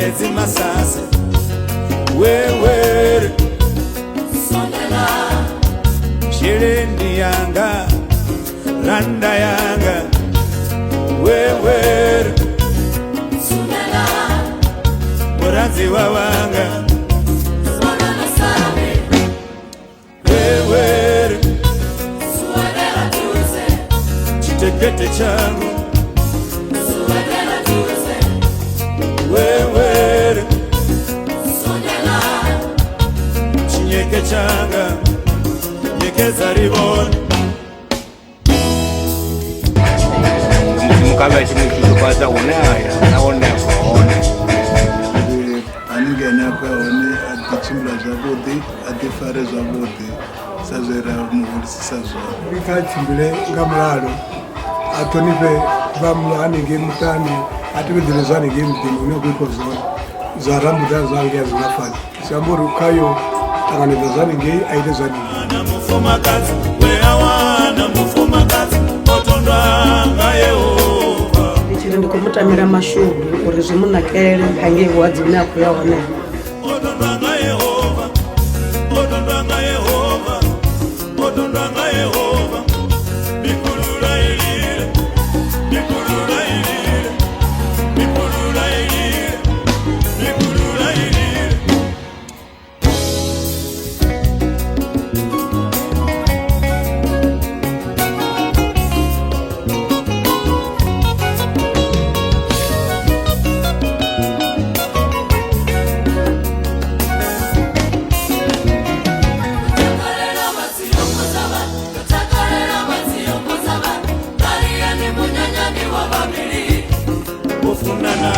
malezi masase wewe Sondela Shirendi yanga Randa yanga wewe Sondela Muranzi wawanga Sondela Sami wewe Sondela Tuze Chitekete changu Sondela Tuze wewe Sondela Chinyeke changa Nyekeza riboni Mukabe chimukizo kwaza unaya naone kwaone aningena kwaone atichimbula zvavudi atifare zvavudi sazvera muholisisa zvavo vikachimbile ngamulalo atonipe vamwe anenge mutani atipedzere zvanenge mudini unokuiko zona zvarambuta zvange azvinafana shamburi kayo tanganidza zvanenge aite zvanenge mufumakazi weawana mufumakazi otondwanga Yehova ichiri ndikumutamira mashudu uri zvimunakele hange wadzine akuyaone otondwanga Yehova otondwanga Yehova otondwanga Yehova mikulula ilile mikulula ilile mikulula ilile mikulula ilile Takarela Maziyo Muzaba Takarela Maziyo Muzaba Mariani Munyanyani wa Babili ufunana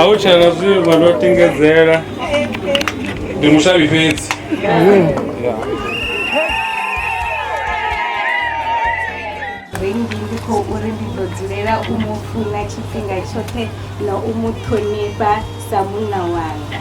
auchana zvinhu vanotingedzera ndimushavipedzi ndiko uri ndidzodzorera umufuna chifhinga chote noumuthonifha samuna wanga.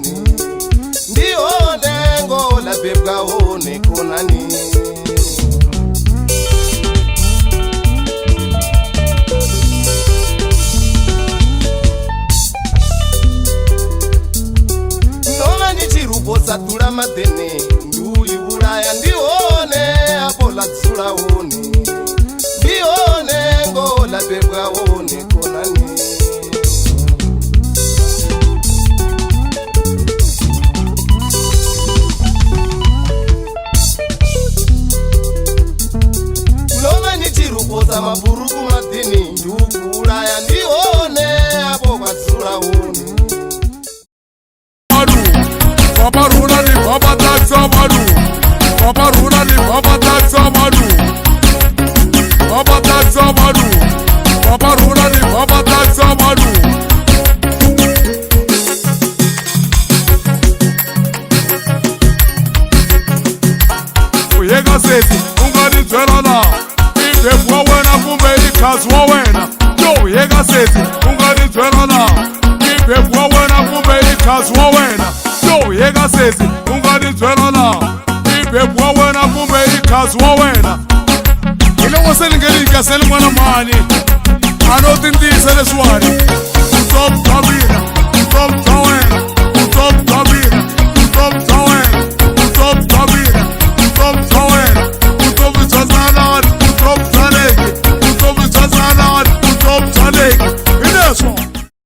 honi ndione ngola bebga honi konani noma nichirupo satula madene nduli bulaya ndione apola tsula honi ndione ngola bebga honi konani Posa maburuku madini ndukula ya ndione hapo basura huni Baba rula ni baba taxa madu Baba rula ni baba taxa madu Baba taxa madu Baba rula ni baba taxa madu Uyega seti ungani twelala Bebwa wena kumbe ikazwa wena Yo yega seti ungani twelala Bebwa wena kumbe ikazwa wena Yo yega seti ungani twelala Bebwa wena kumbe ikazwa wena Ile waseli ngelika seli mwana mani Anotindise leswari Utop kabira Utop kawena Utop kabira